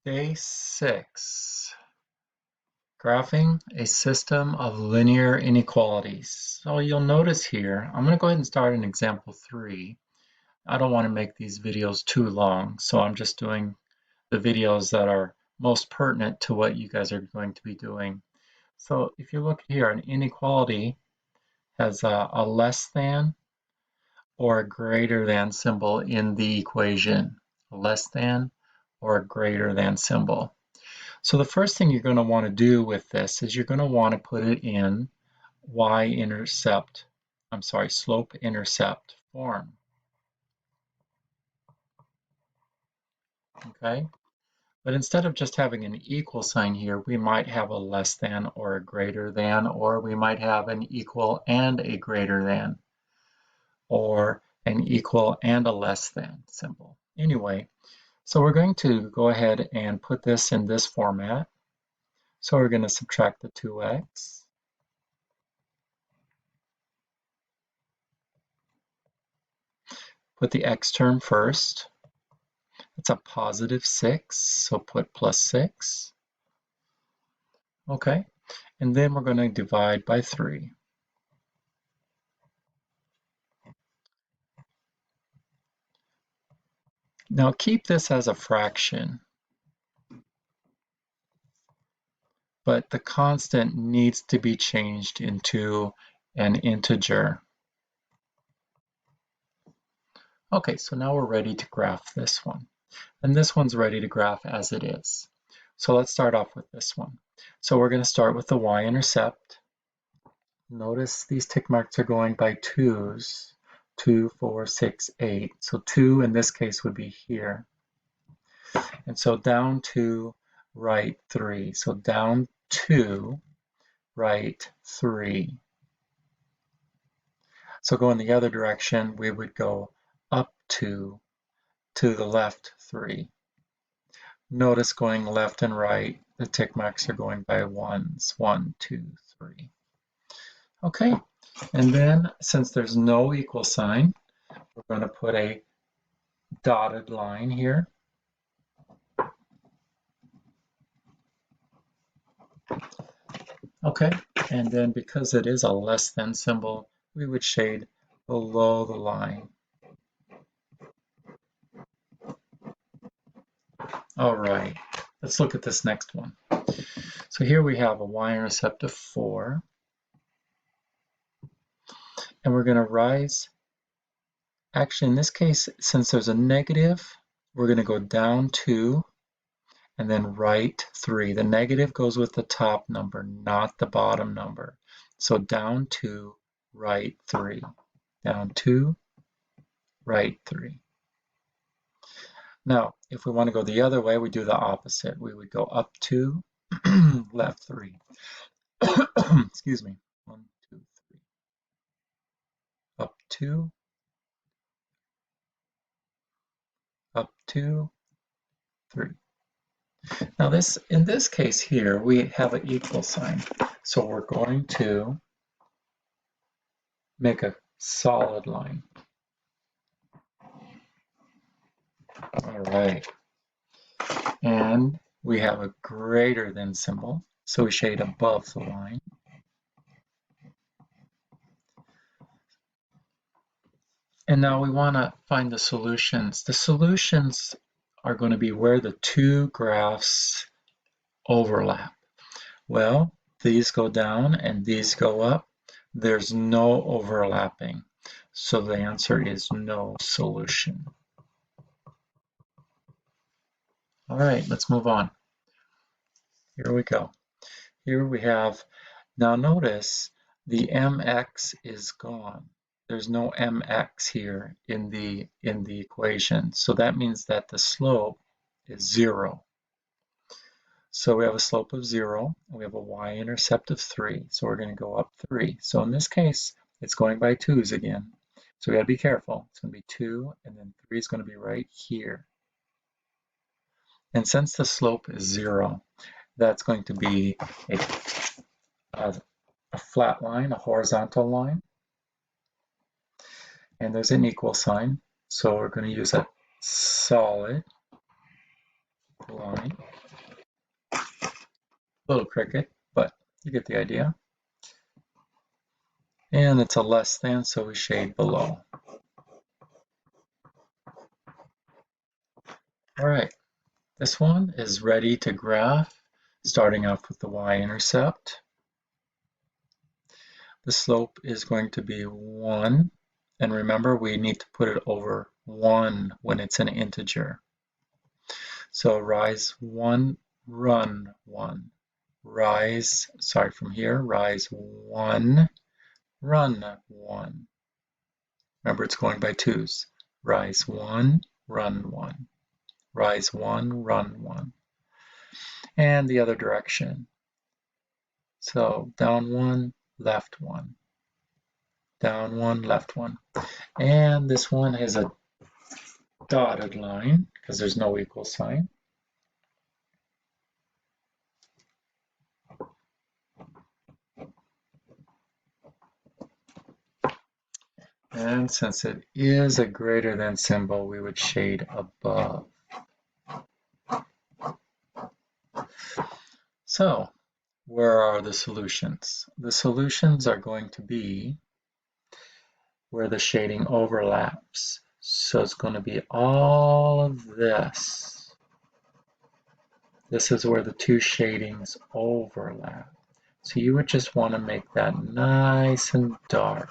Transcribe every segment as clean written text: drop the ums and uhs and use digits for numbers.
Day 6, graphing a system of linear inequalities. So you'll notice here, I'm going to go ahead and start in example 3. I don't want to make these videos too long, so I'm just doing the videos that are most pertinent to what you guys are going to be doing. So if you look here, an inequality has a less than or a greater than symbol in the equation. A less than or a greater than symbol. So the first thing you're going to want to do with this is you're going to want to put it in slope-intercept form. Okay? But instead of just having an equal sign here, we might have a less than or a greater than, or we might have an equal and a greater than, or an equal and a less than symbol. Anyway, so we're going to go ahead and put this in this format. So we're going to subtract the 2x. Put the x term first. It's a positive 6, so put plus 6. Okay, and then we're going to divide by 3. Now keep this as a fraction, but the constant needs to be changed into an integer. Okay, so now we're ready to graph this one. And this one's ready to graph as it is. So let's start off with this one. So we're going to start with the y-intercept. Notice these tick marks are going by 2's. 2, 4, 6, 8. So 2 in this case would be here. And so down 2, right 3. So down 2, right 3. So going the other direction, we would go up 2, to the left 3. Notice going left and right, the tick marks are going by 1's. 1, 2, 3. Okay, and then since there's no equal sign, we're going to put a dotted line here. Okay, and then because it is a less than symbol, we would shade below the line. All right, let's look at this next one. So here we have a y-intercept of 4. And we're going to rise. Actually, in this case, since there's a negative, we're going to go down 2 and then right 3. The negative goes with the top number, not the bottom number. So down 2, right 3. Down 2, right 3. Now, if we want to go the other way, we do the opposite. We would go up 2, left 3. Excuse me. 1, 2, 3. Up 2, up 2, 3. Now in this case here, we have an equal sign. So we're going to make a solid line. All right. And we have a greater than symbol. So we shade above the line. And now we want to find the solutions. The solutions are going to be where the two graphs overlap. Well, these go down and these go up. There's no overlapping. So the answer is no solution. All right, let's move on. Here we go. Here we have, now notice the mx is gone. There's no mx here in the equation. So that means that the slope is 0. So we have a slope of 0, and we have a y-intercept of 3. So we're going to go up 3. So in this case, it's going by 2's again. So we got to be careful. It's going to be 2, and then 3 is going to be right here. And since the slope is 0, that's going to be a flat line, a horizontal line. And there's an equal sign. So we're going to use a solid. vertical line. Little cricket, but you get the idea. And it's a less than, so we shade below. All right, this one is ready to graph, starting off with the y-intercept. The slope is going to be 1, and remember we need to put it over 1 when it's an integer. So rise 1, run 1. Rise, sorry, from here, rise 1, run 1. Remember it's going by 2's. Rise 1, run 1. Rise 1, run 1. And the other direction. So down 1, left 1. Down 1, left 1. And this one has a dotted line because there's no equal sign. And since it is a greater than symbol, we would shade above. So, where are the solutions? The solutions are going to be where the shading overlaps. So it's going to be all of this. This is where the two shadings overlap. So you would just want to make that nice and dark.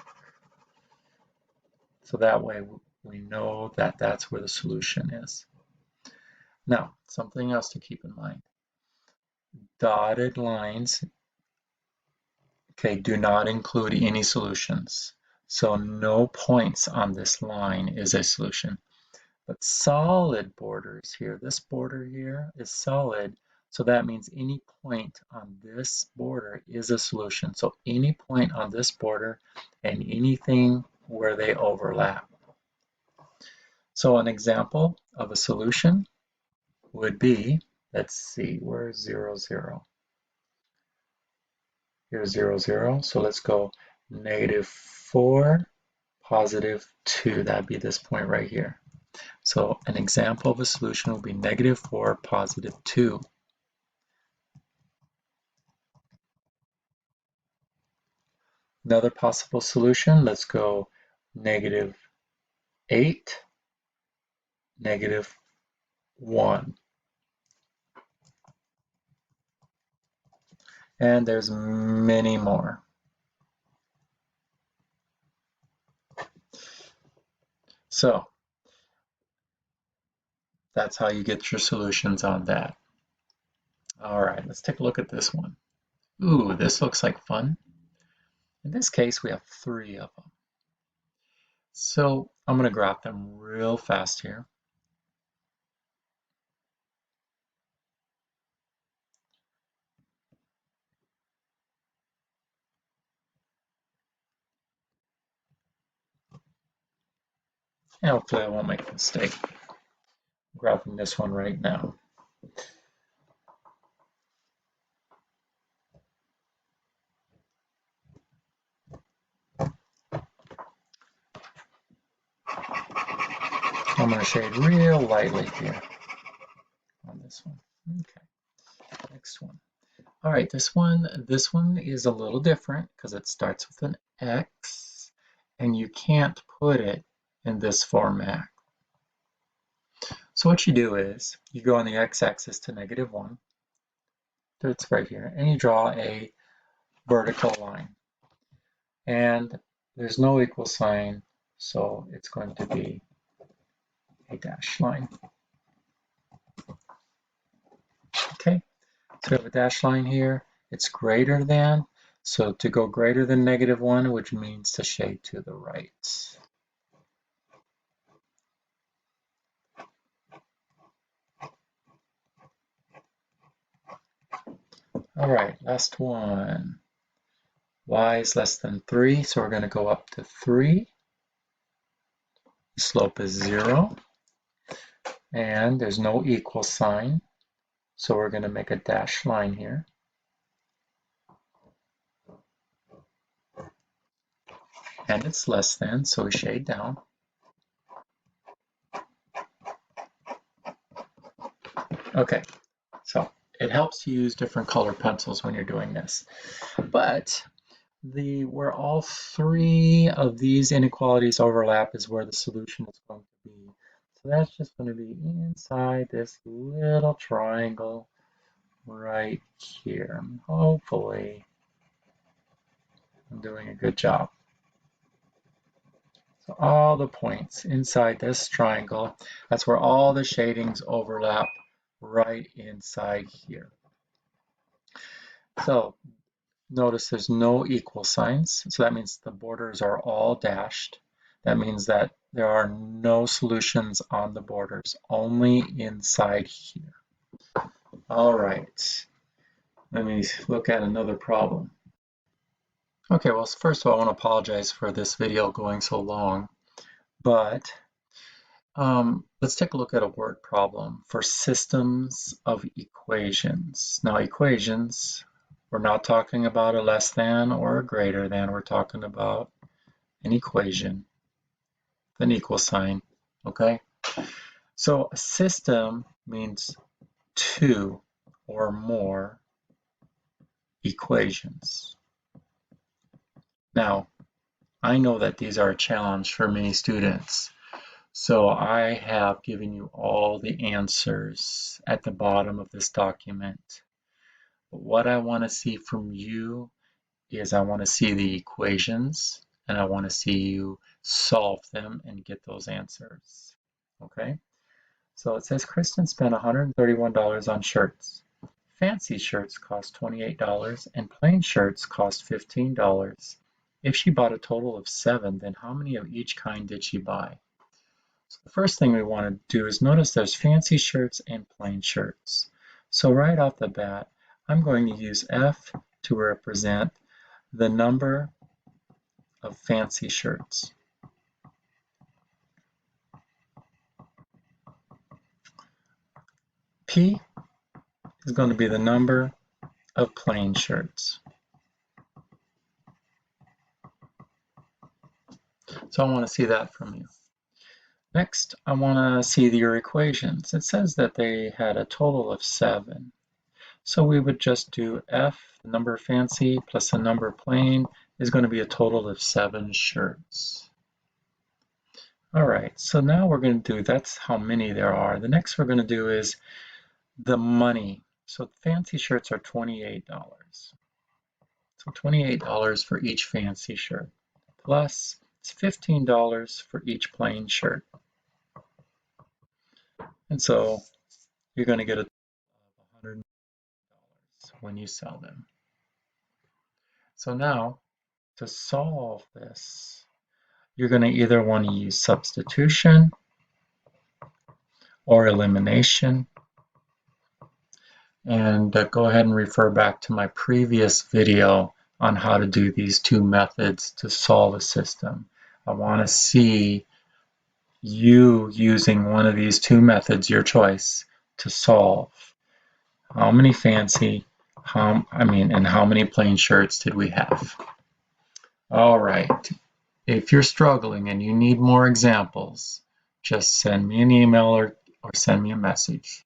So that way we know that that's where the solution is. Now, something else to keep in mind. Dotted lines, okay, do not include any solutions. So no points on this line is a solution. But solid borders here, this border here is solid, so that means any point on this border is a solution. So any point on this border and anything where they overlap. So an example of a solution would be, let's see, where's 0, 0? Here's 0, 0. So let's go -4, +2. That'd be this point right here. So an example of a solution would be -4, +2. Another possible solution, let's go -8, -1. And there's many more. So that's how you get your solutions on that. All right, let's take a look at this one. Ooh, this looks like fun. In this case, we have 3 of them. So I'm going to graph them real fast here. And hopefully I won't make a mistake. I'm graphing this one right now. I'm going to shade real lightly here on this one. Okay, next one. All right, this one is a little different because it starts with an X and you can't put it in this format. So what you do is you go on the x-axis to -1. It's right here, and you draw a vertical line. And there's no equal sign, so it's going to be a dashed line. Okay, so we have a dashed line here. It's greater than, so to go greater than -1, which means to shade to the right. All right, last one. Y is less than 3, so we're going to go up to 3. The slope is 0. And there's no equal sign, so we're going to make a dashed line here. And it's less than, so we shade down. Okay, so it helps to use different color pencils when you're doing this. But where all three of these inequalities overlap is where the solution is going to be. So that's just going to be inside this little triangle right here. Hopefully, I'm doing a good job. So all the points inside this triangle, that's where all the shadings overlap right inside here. So notice there's no equal signs. So that means the borders are all dashed. That means that there are no solutions on the borders, only inside here. All right, let me look at another problem. Okay, well, first of all, I want to apologize for this video going so long, but let's take a look at a word problem for systems of equations. Now, equations, we're not talking about a less than or a greater than, we're talking about an equation, an equal sign, okay? So a system means two or more equations. Now, I know that these are a challenge for many students. So I have given you all the answers at the bottom of this document. But what I want to see from you is I want to see the equations and I want to see you solve them and get those answers. Okay? So it says Kristen spent $131 on shirts. Fancy shirts cost $28 and plain shirts cost $15. If she bought a total of 7, then how many of each kind did she buy? So the first thing we want to do is notice there's fancy shirts and plain shirts. So right off the bat, I'm going to use F to represent the number of fancy shirts. P is going to be the number of plain shirts. So I want to see that from you. Next, I want to see your equations. It says that they had a total of 7. So we would just do F, the number fancy, plus the number plain is going to be a total of 7 shirts. All right, so now we're going to do, that's how many there are. The next we're going to do is the money. So fancy shirts are $28. So $28 for each fancy shirt, plus it's $15 for each plain shirt. And so you're going to get a total of $100 when you sell them. So now to solve this, you're going to either want to use substitution or elimination. And go ahead and refer back to my previous video on how to do these two methods to solve a system. I want to see you using one of these two methods, your choice, to solve. How many fancy, and how many plain shirts did we have? All right. If you're struggling and you need more examples, just send me an email or send me a message.